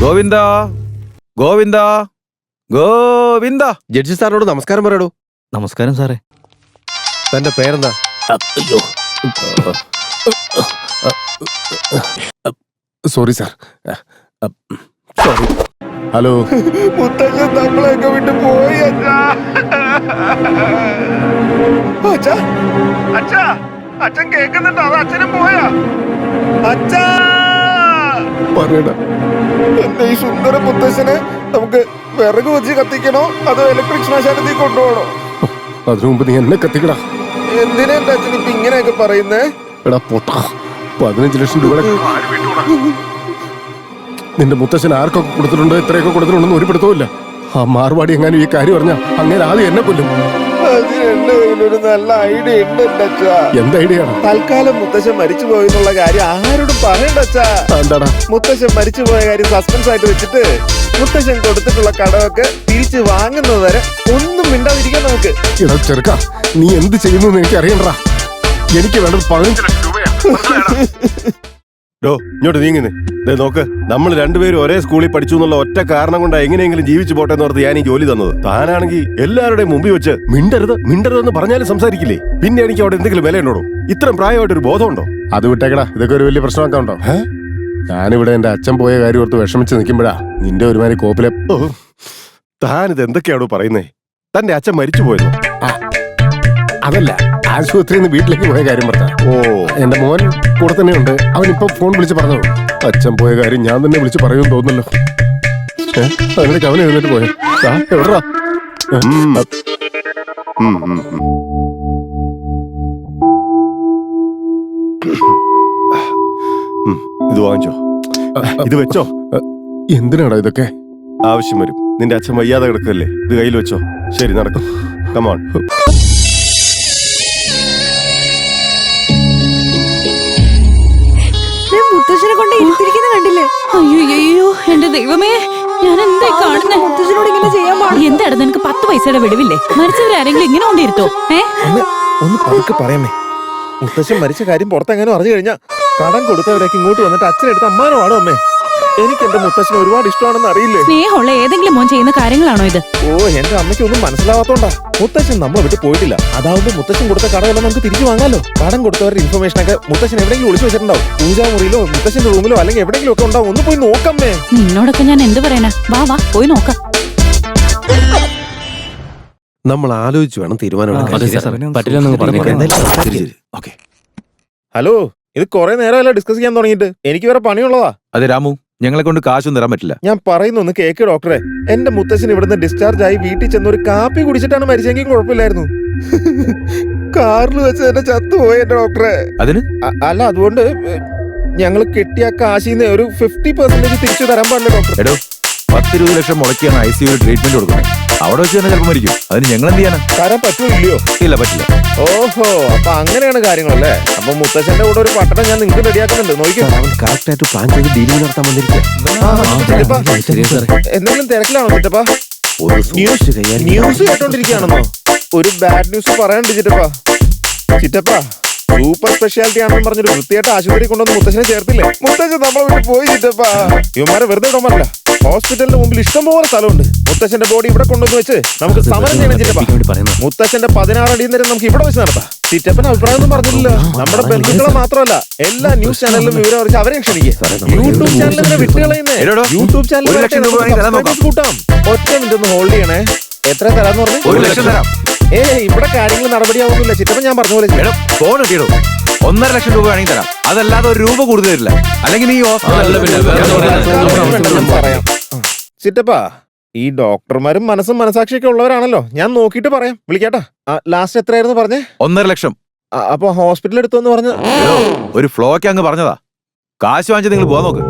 Govinda Govinda Govinda. Judge സാറിനോട് നമസ്കാരം പറയടൂ. നമസ്കാരം സാറേ. തന്റെ പേരെന്താ? അയ്യോ, സോറി സാർ. സോറി. ഹലോ. മുത്തച്ഛൻ നമ്മളെയൊക്കെ വിട്ട് പോയി അച്ഛാ. അച്ഛാ, അച്ഛാ, അച്ഛൻ കേൾക്കുന്നുണ്ടോ? അത് അച്ഛനും പോയാ? അച്ഛാ, പറയടാ. എന്റെ ഈ സുന്ദര മുത്തച്ഛനെ നമുക്ക് വിറക് വെച്ച് കത്തിക്കണോ അതോ ഇലക്ട്രിക് ശ്മശാനത്തിൽ കൊണ്ടുപോകണോ? അതിനു മുമ്പ് നീ എന്നെ കത്തിക്കടാ. എന്തിനാ എന്റെ അച്ഛൻ ഇപ്പൊ ഇങ്ങനെയൊക്കെ പറയുന്നേ? എടാ പൊട്ടാ, 15 ലക്ഷം രൂപ നിന്റെ മുത്തച്ഛൻ ആർക്കൊക്കെ കൊടുത്തിട്ടുണ്ടോ ഇത്രയൊക്കെ കൊടുത്തിട്ടുണ്ടെന്ന് ഒരു പിടുത്തവുമില്ല. ആ മാർവാടി എങ്ങാനും ഈ കാര്യം പറഞ്ഞാ അങ്ങനെ ആദ്യം എന്നെ കൊല്ലും. അതിന് എന്റെ കയ്യിലൊരു നല്ല ഐഡിയ ഉണ്ട് എന്റെ അച്ഛാ. എന്ത് ഐഡിയാണ്? തൽക്കാലം മുത്തച്ഛൻ മരിച്ചു പോയെന്നുള്ള കാര്യം ആരോടും പറയണ്ട അച്ഛാ. എന്താടാ? മുത്തശ്ശൻ മരിച്ചു പോയ കാര്യം സസ്പെൻസ് ആയിട്ട് വെച്ചിട്ട് മുത്തശ്ശൻ കൊടുത്തിട്ടുള്ള കടമൊക്കെ തിരിച്ചു വാങ്ങുന്നത് വരെ ഒന്നും മിണ്ടാതിരിക്കാൻ നമുക്ക്. എടാ ചെറുക്ക, നീ എന്ത് ചെയ്യുന്നു എനിക്ക് അറിയണ്ടാ. എനിക്ക് വേണ്ടത് 15 ലക്ഷം രൂപയാ. ഇങ്ങോട്ട് നീങ്ങുന്നേ. നോക്ക്, നമ്മൾ രണ്ടുപേരും ഒരേ സ്കൂളിൽ പഠിച്ചു എന്നുള്ള ഒറ്റ കാരണം കൊണ്ട് എങ്ങനെയെങ്കിലും ജീവിച്ചു പോട്ടെ എന്ന് ഓർത്ത് ഞാൻ ഈ ജോലി തന്നത്. താനാണെങ്കിൽ എല്ലാവരുടെയും മുമ്പിൽ വെച്ച് മിണ്ടരുത് മിണ്ടരുതെന്ന് പറഞ്ഞാലും സംസാരിക്കില്ലേ? പിന്നെ എനിക്ക് അവിടെ എന്തെങ്കിലും വിലയുണ്ടോ? ഇത്രയും പ്രായമായിട്ടൊരു ബോധമുണ്ടോ? അത് വിട്ടേക്കടാ, ഇതൊക്കെ ഒരു വലിയ പ്രശ്നമാക്കാണ്ടോ. ഞാനിവിടെ എന്റെ അച്ഛൻ പോയ കാര്യം ഓർത്ത് വിഷമിച്ച് നിൽക്കുമ്പോഴാ നിന്റെ ഒരുമാതിരി കോപ്പിലെ. താനിത് എന്തൊക്കെയാണോ പറയുന്നേ? തന്റെ അച്ഛൻ മരിച്ചു പോയെന്നോ? അതല്ല, ആശുപത്രിയിൽ നിന്ന് വീട്ടിലേക്ക് പോയ കാര്യം പറഞ്ഞ. ഓ, എന്റെ മോൻ കൂടെ തന്നെയുണ്ട്. അവനിപ്പോ ഫോൺ വിളിച്ച് പറഞ്ഞു. അച്ഛൻ പോയ കാര്യം ഞാൻ തന്നെ വിളിച്ച് പറയുമെന്ന് തോന്നുന്നല്ലോ. അതിലേക്ക് അവൻ എഴുന്നേറ്റ് പോയോ? എവിടാ? ഇത് വാങ്ങിച്ചോ, ഇത് വെച്ചോ. എന്തിനാടാ ഇതൊക്കെ? ആവശ്യം വരും. നിന്റെ അച്ഛൻ വയ്യാതെ കിടക്കല്ലേ, ഇത് കയ്യിൽ വെച്ചോ. ശരി, നടക്കും. കമോൺ. മുത്തശ്ശനെ കൊണ്ട് ഇരുത്തിരിക്കുന്ന കണ്ടില്ലേ? അയ്യോ, എന്റെ ദൈവമേ, ഞാൻ എന്തായി കാണുന്നേ? മുത്തശ്ശനോട് ഇങ്ങനെ ചെയ്യാൻ പാടില്ല. എന്താണ് നിനക്ക് 10 പൈസയുടെ വെളിവില്ലേ? മരിച്ചവരാരെങ്കിലും ഇങ്ങനെ കൊണ്ടിരുത്തോ? ഒന്ന് പതുക്കെ പറയാമേ. മുത്തശ്ശൻ മരിച്ച കാര്യം പുറത്തെങ്ങാനും അറിഞ്ഞു കഴിഞ്ഞാ കടം കൊടുത്തവരേക്ക് ഇങ്ങോട്ട് വന്നിട്ട് അച്ഛനെടുത്ത് അമ്മാനമാണോ അമ്മേ? എനിക്ക് എന്റെ മുത്തശ്ശനെ ഒരുപാട് ഇഷ്ടമാണെന്ന് അറിയില്ലേ? സ്നേഹമുള്ള ഏതെങ്കിലും മോൻ ചെയ്യുന്ന കാര്യങ്ങളാണോ ഇത്? ഓ, എന്റെ അമ്മയ്ക്ക് ഒന്നും മനസ്സിലാവാത്തോണ്ടാ. മുത്തശ്ശൻ നമ്മളെ വിട്ട് പോയിട്ടില്ല. അതാവുമ്പോ മുത്തശ്ശൻ കൊടുത്ത കടമെല്ലാം നമുക്ക് തിരിച്ചു വാങ്ങാലോ. കടം കൊടുത്തവരുടെ ഇൻഫർമേഷൻ ഒക്കെ മുത്തശ്ശൻ എവിടെയെങ്കിലും ഒളിച്ചു വെച്ചിട്ടുണ്ടാവും. പൂജാമുറിയിലോ മുത്തശ്ശന്റെ റൂമിലോ അല്ലെങ്കിൽ എവിടെയെങ്കിലും ഒക്കെ ഉണ്ടാവും. ഒന്ന് പോയി നോക്കമ്മേ. നിന്നോടൊക്കെ ഞാൻ എന്ത് പറയാനാ? വാ പോയി നോക്കാം. നമ്മൾ ആലോചിച്ച് വേണം തീരുമാനം. ഹലോ, ഇത് കുറെ നേരമല്ല ഡിസ്കസ് ചെയ്യാൻ തുടങ്ങിയിട്ട്. എനിക്ക് വേറെ പണിയുള്ളതാ. അതെ രാമു, ഞങ്ങളെ കൊണ്ട് കാശൊന്നും തരാൻ പറ്റില്ല. ഞാൻ പറയുന്നൊന്ന് കേക്ക് ഡോക്ടറെ. എന്റെ മുത്തശ്ശൻ ഇവിടുന്ന് ഡിസ്ചാർജ് ആയി വീട്ടിൽ ചെന്ന് ഒരു കാപ്പി കുടിച്ചിട്ടാണ് മരിച്ചെങ്കിൽ കുഴപ്പമില്ലായിരുന്നു. കാറിൽ വെച്ച് തന്നെ ചത്തുപോയി എന്റെ ഡോക്ടറെ. അതിന് അല്ല, അതുകൊണ്ട് ഞങ്ങൾ കിട്ടിയ കാശിന്ന് ഒരു 50% തിരിച്ചു തരാൻ പാടില്ല ഡോക്ടർ. എടോ, 10-20 ലക്ഷം മുടക്കിയാണ് ICU ട്രീറ്റ്മെന്റ് കൊടുക്കുന്നത്. അവിടെ വെച്ച് തന്നെ ചിലപ്പോൾ മരിക്കും. അതിന് ഞങ്ങൾ എന്ത് ചെയ്യാനാ? തരാൻ പറ്റൂല്ലയോ? ഇല്ല, പറ്റില്ല. ഓഹോ, അപ്പൊ അങ്ങനെയാണ് കാര്യങ്ങളല്ലേ? അപ്പൊ മുത്തശ്ശന്റെ കൂടെ ഒരു പട്ടണം ഞാൻ നിങ്ങൾക്ക് റെഡിയാക്കുന്നുണ്ട്. നോക്കിക്കോ. കറക്റ്റ് ആയിട്ട് പ്ലാൻ ചെയ്ത് ഡീലിംഗ് നടത്താൻ വന്നിരിക്കുക. എന്തെങ്കിലും തിരക്കിലാണോ ചിറ്റപ്പാ? ന്യൂസ് കേട്ടോണ്ടിരിക്കുകയാണെന്നോ? ഒരു ബാഡ് ന്യൂസ് പറയാനുണ്ട് ചിറ്റപ്പാ. ചിറ്റപ്പാ, സൂപ്പർ സ്പെഷ്യാലിറ്റി ആണെന്ന് പറഞ്ഞൊരു വൃത്തിയായിട്ട് ആശുപത്രി കൊണ്ടുവന്ന് മുത്തശ്ശനെ ചേർത്തില്ലേ? മുത്തശ്ശൻ നമ്മളെ വിട്ട് പോയി ചിറ്റപ്പാ. ഇവന്മാരെ വെറുതെ ഇടാൻ പറ്റില്ല. ഹോസ്പിറ്റലിന് മുമ്പിൽ ഇഷ്ടംപോലെ സ്ഥലമുണ്ട്. മുത്തശ്ശന്റെ ബോഡി ഇവിടെ കൊണ്ടുവന്ന് വെച്ച് നമുക്ക് സമരം ചെയ്യണം ചിറ്റപ്പ. മുത്തശ്ശന്റെ 16 അടിയും നേരം നമുക്ക് ഇവിടെ വെച്ച് നടത്താം. ചിറ്റപ്പന് അഭിപ്രായം ഒന്നും പറഞ്ഞില്ലല്ലോ. നമ്മുടെ ബന്ധുക്കളെ മാത്രമല്ല, എല്ലാ ന്യൂസ് ചാനലിലും വിവരം അറിയിച്ച് അവരെയും ക്ഷണിക്കുക. യൂട്യൂബ് ചാനലിനെ വിട്ടുകളയുന്നേ. യൂട്യൂബ് ചാനൽ കൂട്ടാം. ഒറ്റ മിനിറ്റ് ഒന്ന് ഹോൾഡ് ചെയ്യണേ. എത്ര തരാന്ന് പറഞ്ഞു? 1 ലക്ഷം തരാം. ഇവിടെ കാര്യങ്ങൾ നടപടിയാവുന്നില്ല ചിറ്റപ്പൻ. ഞാൻ പറഞ്ഞ പോലെ ഫോൺ കിട്ടിയോ? 1.5 ലക്ഷം രൂപ വേണമെങ്കിൽ തരാം. അതല്ലാതെ 1 രൂപ കൂടുതൽ തരില്ല. അല്ലെങ്കിൽ നീ പറയാം. ചിറ്റപ്പാ, ഈ ഡോക്ടർമാരും മനസ്സും മനസാക്ഷിയൊക്കെ ഉള്ളവരാണല്ലോ. ഞാൻ നോക്കിയിട്ട് പറയാം. വിളിക്കാട്ടാ. ലാസ്റ്റ് എത്രയായിരുന്നു പറഞ്ഞേ? 1.5 ലക്ഷം. അപ്പൊ ഹോസ്പിറ്റലിൽ എടുത്തോന്ന് പറഞ്ഞ ഒരു ഫ്ലോയ്ക്ക് അങ്ങ് പറഞ്ഞതാ. കാശ് വാങ്ങിച്ച് നിങ്ങൾ പോവാൻ നോക്ക്.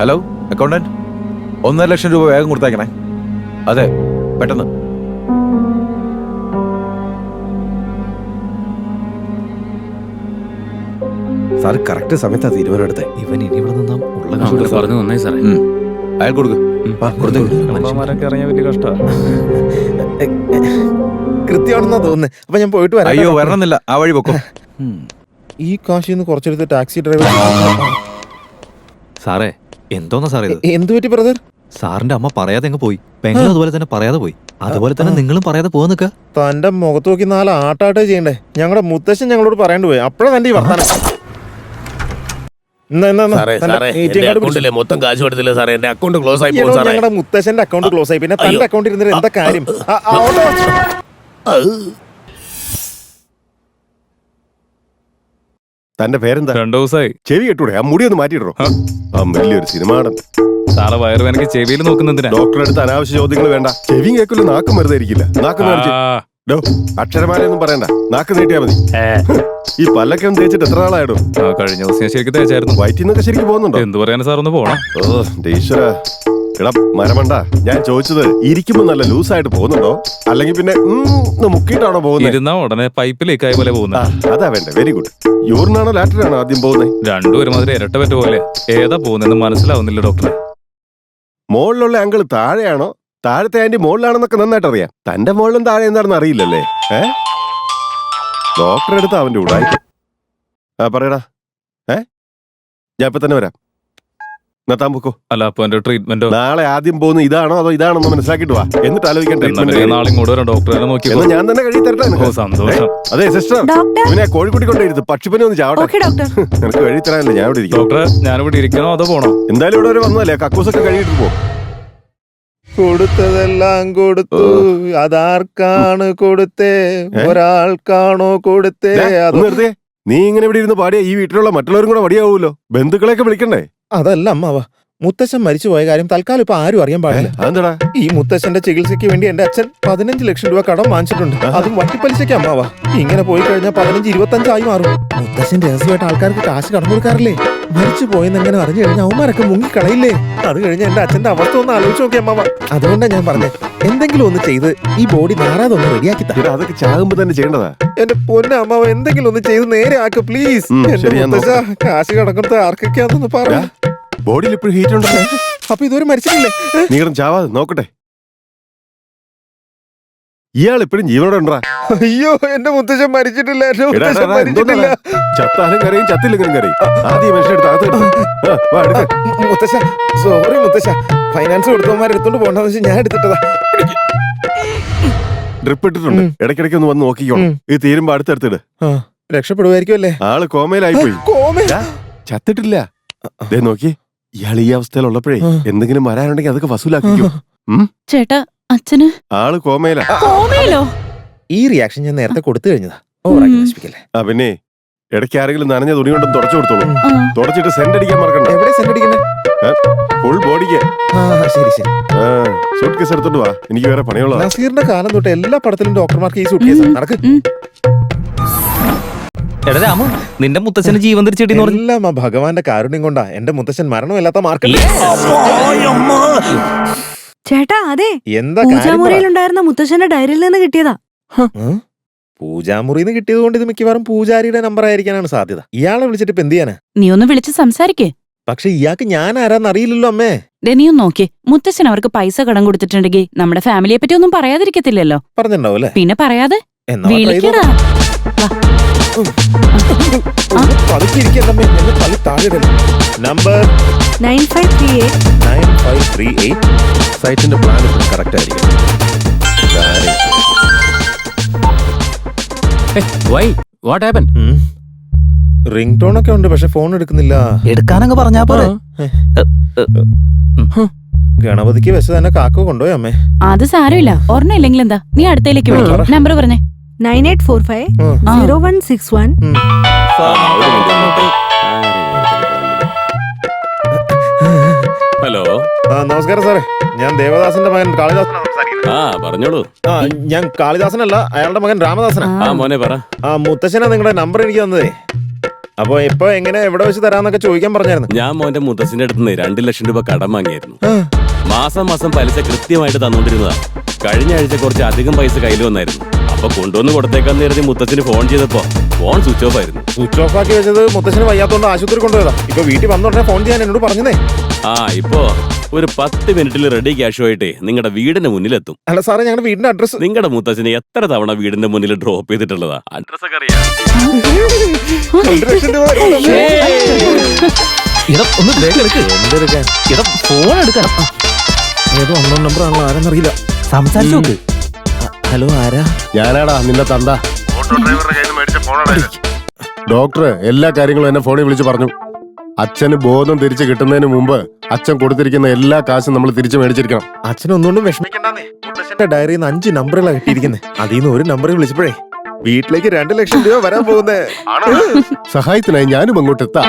ഹലോ അക്കൗണ്ടന്റ്, 1.5 ലക്ഷം രൂപ വേഗം കൊടുത്തേക്കണേ. അതെ, പെട്ടെന്ന്. സാർ കറക്റ്റ് സമയത്താ തീരുമാനം എടുത്തേ. ഇവൻ ഇനി ഇവിടെ നിന്നാ ഉള്ള പറഞ്ഞു നന്നായി സാറേ. അയാൾ കൊടുക്കും. കൃത്യമാണെന്നാ തോന്നുന്നത്. അപ്പൊ ഞാൻ പോയിട്ട് വരാം. അയ്യോ, വരണമെന്നില്ല. ആ വഴി പൊക്കോ. ഈ കാശിന്ന് കുറച്ചെടുത്ത് ടാക്സി ഡ്രൈവർ സാറേ എന്തോന്നാ സാറേ ഇത്? എന്തു പറ്റി ബ്രദർ? സാറിന്റെ അമ്മ പറയാതെ അങ്ങ് പോയി, പെങ്ങളും അതുപോലെ തന്നെ പറയാതെ പോയി, അതുപോലെ തന്നെ നിങ്ങളും പറയാതെ പോകാൻ നിൽക്കുക. തന്റെ മുഖത്ത് നോക്കി 4 ആട്ടാട്ടേ ചെയ്യണ്ടേ? ഞങ്ങളുടെ മുത്തശ്ശൻ ഞങ്ങളോട് പറയേണ്ടി പോയി. അപ്പഴാ തന്റെ ഈ വർത്താനം. മൊത്തം കാശ് കൊടുത്തില്ല സാറേ, എന്റെ അക്കൗണ്ട് ക്ലോസ് ആയി പോകും സാറേ. ഞങ്ങളുടെ മുത്തശ്ശന്റെ അക്കൗണ്ട് ക്ലോസ് ആയി, പിന്നെ തന്റെ അക്കൗണ്ട് ഇരുന്നിട്ട് എന്താ കാര്യം? തന്റെ പേരെന്താ? 2 ദിവസമായി. ചെവി കെട്ടൂടെ? ആ മുടി ഒന്ന് മാറ്റിയിടോ. ആ വലിയൊരു സിനിമാടൻ. സാറേ വയറുവേനക്ക് ചെവിയിൽ നോക്കുന്നെന്തിനാ? ഡോക്ടറെ അടുത്ത് അനാവശ്യ ചോദ്യങ്ങൾ വേണ്ട. ചെവിയും കേൾക്കില്ല, നാക്കും വെറുതെ ഇരിക്കില്ല. നാക്ക് മേടിച്ച് അക്ഷരമാലയൊന്നും പറയണ്ട, നാക്ക് നീട്ടിയാ മതി. ഈ പല്ലൊക്കെ ഒന്ന് തേച്ചിട്ട് എത്ര നാളായിടും? കഴിഞ്ഞ ദിവസം ഞാൻ ശരിക്കും തേച്ചായിരുന്നു. വയറ്റിന്നൊക്കെ ശരിക്കും പോകുന്നുണ്ടോ? എന്ത് പറയാനാ സാർ, ഒന്ന് പോണം. ഓ ഈശ്വര. എടാ മരമണ്ട, ഞാൻ ചോദിച്ചത് ഇരിക്കുമ്പോ നല്ല ലൂസായിട്ട് പോകുന്നുണ്ടോ, അല്ലെങ്കിൽ പിന്നെ മുക്കിയിട്ടാണോ പോകുന്നത്? ഇരുന്നാ ഉടനെ പൈപ്പ് ലീക്കായ പോലെ പോകുന്നത്. അതാ വേണ്ട. Very good. യൂറിനാണോ ലാറ്ററിനാണോ ആദ്യം പോകുന്നത്? രണ്ടും ഒരുമാതിരി ഇരട്ട പറ്റ പോലെ. ഏതാ പോകുന്നതെന്ന് മനസ്സിലാവുന്നില്ല ഡോക്ടറെ. മുകളിലുള്ള അങ്കിള് താഴെയാണോ, താഴത്തെ ആന്റി മുകളിലാണെന്നൊക്കെ നന്നായിട്ട് അറിയാം. തന്റെ മുകളിലും താഴെ എന്താണെന്ന് അറിയില്ലല്ലേ? ഡോക്ടറെ അടുത്ത് അവന്റെ കൂടായി. പറയടാ. ഞാൻ ഇപ്പൊ തന്നെ വരാം. താൻ പൊക്കോ. അല്ല അപ്പൊ എന്റെ ട്രീറ്റ്മെന്റോ? നാളെ ആദ്യം പോകുന്ന ഇതാണോ അതോ ഇതാണെന്ന് മനസ്സിലാക്കിട്ട് വാ, എന്നിട്ട് ആലോചിക്കാൻ ട്രീറ്റ്മെന്റ്. നാളെ ഇങ്ങോട്ട് വരാം, ഡോക്ടറെ നോക്കി. ഞാൻ തന്നെ കഴി തരട്ടെ. സന്തോഷം. അതെ സിസ്റ്റർ, ഡോക്ടർ. ഇവനെ കോഴിക്കുട്ടി കൊണ്ടിരുത്ത് പക്ഷിപ്പനി ഒന്ന് ചാവട്ടെ. Okay doctor. നിനക്ക് കഴി തരാനല്ലേ ഞാൻ ഇവിടെ ഇരിക്കും. ഡോക്ടറെ ഞാനിവിടെ ഇരിക്കണോ അതോ പോണോ? എന്തായാലും ഇവിടെ വരെ വന്നതല്ലേ, കക്കൂസൊക്കെ കഴിയിട്ട് പോ. കൊടുത്തതെല്ലാം കൊടുത്തു, അതാർക്കാണ് കൊടുത്തേ? ഒരാൾക്കാണോ കൊടുത്തേ? വെറുതെ നീ ഇങ്ങനെ ഇവിടെ ഇരുന്ന് പാടിയ ഈ വീട്ടിലുള്ള മറ്റുള്ളവരും കൂടെ വടിയാവൂലോ. ബന്ധുക്കളെയൊക്കെ വിളിക്കണ്ടേ? അതല്ല അമ്മാവ, മുത്തശ്ശൻ മരിച്ചു പോയ കാര്യം തൽക്കാലം ഇപ്പൊ ആരും അറിയാൻ പാടില്ല. അതെന്താടാ? ഈ മുത്തശ്ശന്റെ ചികിത്സയ്ക്ക് വേണ്ടി എന്റെ അച്ഛൻ 15 ലക്ഷം രൂപ കടം വാങ്ങിച്ചിട്ടുണ്ട്. അതും വട്ടിപ്പലിശയ്ക്ക് അമ്മാവ. ഇങ്ങനെ പോയി കഴിഞ്ഞാൽ 15-25 ആയി മാറും. മുത്തശ്ശൻ രഹസ്യമായിട്ട് ആൾക്കാർക്ക് കാശ് കടം കൊടുക്കാറില്ലേ? മരിച്ചു പോയെന്ന് എങ്ങനെ അറിഞ്ഞു കഴിഞ്ഞാൽ അവന്മാരൊക്കെ മുങ്ങിക്കളയില്ലേ? അത് കഴിഞ്ഞ് എന്റെ അച്ഛന്റെ അവസ്ഥ ഒന്ന് ആലോചിച്ച് നോക്കി അമ്മാവ. അതുകൊണ്ടാണ് ഞാൻ പറഞ്ഞത്, എന്തെങ്കിലും ഒന്ന് ചെയ്ത് ഈ ബോഡി നാറാതെ ഒന്ന് റെഡിയാക്കി തരാം. അതൊക്കെ ചാകുമ്പോ തന്നെ ചെയ്യേണ്ടതാ. എന്റെ പൊന്നെ അമ്മാവ, എന്തെങ്കിലും ഒന്ന് ചെയ്ത് നേരെ ആക്ക് പ്ലീസ്. ശരി, ഞാൻ കാശ് കടക്കുന്നത് ആർക്കൊക്കെയാണെന്ന് പറ. ബോഡിയിൽ ഇപ്പോഴും ഹീറ്റ് ഉണ്ടോ? അപ്പൊ ഇതുവരെ മരിച്ചിട്ടില്ലേ? നീ കിടന്ന് ചാവാതെ നോക്കട്ടെ. ഇയാൾ ഇപ്പോഴും ജീവനോടെ ഉണ്ടാ? അയ്യോ, എന്റെ മുത്തശ്ശൻ മരിച്ചിട്ടില്ല. എന്റെ മുത്തശ്ശൻ മരിച്ചിട്ടില്ല. ചത്താലും കരയും ചത്തില്ലെങ്കിലും കരയും. ആദ്യം മനുഷ്യടുത്ത് മുത്തശ്ശ സോറി മുത്തശ്ശ, ഫൈനാൻസ് കൊടുത്തവന്മാരെടുത്തോണ്ട് പോകണ്ടെന്ന് വെച്ചാൽ ഞാൻ എടുത്തിട്ടതാ. ഡ്രിപ്പ് ഇട്ടിട്ടുണ്ട്, ഇടയ്ക്കിടയ്ക്ക് ഒന്ന് വന്ന് നോക്കിക്കോണം. ഇത് തീരുമ്പോ അടുത്തെടുത്തിട്. രക്ഷപ്പെടുമായിരിക്കും അല്ലേ? ആള് കോമയിലായി പോയി. ചത്തിട്ടില്ല. ദേ നോക്കി, ഇയാൾ ഈ അവസ്ഥയിലുള്ളപ്പോഴേ എന്തെങ്കിലും വരാനുണ്ടെങ്കിൽ അതൊക്കെ വസൂലാക്കിക്കും. ചേട്ടാ അച്ഛന് ആള് കോമയിലാ. കോമയിലോ? ഈ റിയാക്ഷൻ ഞാൻ നേരത്തെ കൊടുത്തു കഴിഞ്ഞതാ. ഓവറാക്കി നശിപ്പിക്കല്ലേ. പിന്നെ ഇടയ്ക്ക് ആരെങ്കിലും നനഞ്ഞ തുണി കൊണ്ടും തുടച്ചു കൊടുത്തോളൂ. തുടച്ചിട്ട് സെന്റ് അടിക്കാൻ മറക്കണ്ട. എവിടെ സെന്റ് അടിക്കണേ? ഫുൾ ബോഡിക്ക്. ശരി ശരി. സൂട്ട് കേസ് എടുത്തോണ്ട് വാ, എനിക്ക് വേറെ പണിയുള്ളതാ. നസീറിന്റെ കാലം തൊട്ട് എല്ലാ പടത്തിലും ഡോക്ടർമാർക്ക് ഈ സൂട്ട് കേസ് നടക്ക്. എടാ രാമു, നിന്റെ മുത്തച്ഛന് ജീവൻ തിരിച്ചെട്ടി. എല്ലാം ആ ഭഗവാന്റെ കാരുണ്യം കൊണ്ടാ. എന്റെ മുത്തശ്ശൻ മരണമില്ലാത്ത മാർക്കല്ലേ. ചേട്ടാ അതെ, എന്താ പൂജാമുറിയിലുണ്ടായിരുന്ന മുത്തശ്ശന്റെ ഡയറിയിൽ നിന്ന് കിട്ടിയതാ. പൂജാമുറിന്ന് കിട്ടിയത് കൊണ്ട് ഇത് മിക്കവാറും പൂജാരിയുടെ നമ്പർ ആയിരിക്കാനാണ് സാധ്യത. ഇയാളെ വിളിച്ചിട്ട് ഇപ്പൊ എന്ത് ചെയ്യാനാ? നീ ഒന്ന് വിളിച്ച് സംസാരിക്കേ. പക്ഷെ ഇയാൾക്ക് ഞാൻ ആരാന്ന് അറിയില്ലല്ലോ അമ്മേ. നീയും നോക്കി, മുത്തച്ഛൻ അവർക്ക് പൈസ കടം കൊടുത്തിട്ടുണ്ടെങ്കിൽ നമ്മുടെ ഫാമിലിയെ പറ്റി ഒന്നും പറയാതിരിക്കത്തില്ലല്ലോ. പറഞ്ഞിട്ടുണ്ടാവും അല്ലേ? പിന്നെ പറയാതെ എന്നാ try ചെയ്തോ. വിളിക്കടാ. നമ്പർ 9538 സൈറ്റിന്റെ പ്ലാൻ ഇപ്പോൾ കറക്റ്റ് ആയിരിക്കും. റിംഗ് ടോൺ ഒക്കെ ഉണ്ട്, പക്ഷെ ഫോൺ എടുക്കുന്നില്ല. എടുക്കാനങ്ങ് പറഞ്ഞാ പോരെ. ഗണപതിക്ക് വെച്ച് തന്നെ കാക്ക കൊണ്ടുപോയി അമ്മേ. അത് സാരമില്ല, ഒരെണ്ണം ഇല്ലെങ്കിൽ എന്താ, നീ അടുത്തേക്ക് വിളിക്കാം. നമ്പർ പറഞ്ഞേ. 98450161. ഹലോ. നമസ്കാരം സാറേ, ഞാൻ ദേവദാസന്റെ മകൻ കാളിദാസനാണ് സംസാരിക്കുന്നത്. പറഞ്ഞോളൂ. ഞാൻ കാളിദാസനല്ല, അയാളുടെ മകൻ രാമദാസനാ. മോനെ പറ. മുത്തശ്ശനാ നിങ്ങളുടെ നമ്പർ എനിക്ക് തന്നതേ. അപ്പൊ ഇപ്പൊ എങ്ങനെ എവിടെ വെച്ച് തരാന്നൊക്കെ ചോദിക്കാൻ പറഞ്ഞായിരുന്നു. ഞാൻ മോന്റെ മുത്തച്ഛന്റെ അടുത്ത് 2 ലക്ഷം രൂപ കടം വാങ്ങിയായിരുന്നു. മാസം മാസം പലിശ കൃത്യമായിട്ട് തന്നോണ്ടിരുന്നതാ. കഴിഞ്ഞ ആഴ്ച കുറച്ച് അധികം പൈസ കയ്യിൽ വന്നായിരുന്നു. അപ്പൊ കൊണ്ടുവന്ന് കൊടുത്തേക്കാന്ന് കരുതി മുത്തച്ഛന് ഫോൺ ചെയ്തപ്പോ ഫോൺ സ്വിച്ച് ഓഫ് ആയിരുന്നു. സ്വിച്ച് ഓഫ് ആക്കി വെച്ചത് മുത്തച്ഛന് വയ്യാത്തോണ്ട് ആശുപത്രി കൊണ്ടുപോയതാ. ഇപ്പൊ വീട്ടിൽ വന്നോടനെ ഫോൺ ചെയ്യാൻ എന്നോട് പറഞ്ഞതേ. ഇപ്പോ ഒരു 10 മിനിറ്റിൽ റെഡി ക്യാഷുമായിട്ട് നിങ്ങളുടെ വീടിന്റെ മുന്നിലെത്തും. അല്ല സാറേ, ഞങ്ങളുടെ വീടിന്റെ അഡ്രസ്. നിങ്ങളുടെ മുത്തച്ഛന് എത്ര തവണ വീടിന്റെ മുന്നിൽ ഡ്രോപ്പ് ചെയ്തിട്ടുള്ളതാ? അഡ്രസ് ഒക്കെ അറിയാം. 2 ലക്ഷം രൂപ. ഒന്ന് വേഗം എടുക്ക്. എന്തെടുക്കാൻ ഫോൺ എടുക്കണം. ഏതോ ഒന്നോ നമ്പർ ആണല്ലോ ആരെന്നറിയില്ല. സംസാരിച്ചു നോക്ക്. ഹലോ ആരാ? ഞാനാടാ നിന്റെ തന്ത. ഡോക്ടർ എല്ലാ കാര്യങ്ങളും എന്നെ ഫോണിൽ വിളിച്ച് പറഞ്ഞു. അച്ഛന് ബോധം തിരിച്ചു കിട്ടുന്നതിന് മുമ്പ് അച്ഛൻ കൊടുത്തിരിക്കുന്ന എല്ലാ കാശും നമ്മൾ തിരിച്ചു മേടിച്ചിരിക്കണം. അച്ഛനൊന്നുകൊണ്ടും വിഷമിക്കണ്ടെന്നേ. മുത്തശ്ശന്റെ ഡയറിയിൽ നിന്ന് 5 നമ്പറുകളാണ് കിട്ടിയിരിക്കുന്നത്. അതിൽ നിന്ന് ഒരു നമ്പറിൽ വിളിച്ചപ്പോഴേ വീട്ടിലേക്ക് 2 ലക്ഷം രൂപ വരാൻ പോകുന്നേ. സഹായത്തിനായി ഞാനും അങ്ങോട്ട് എത്താം.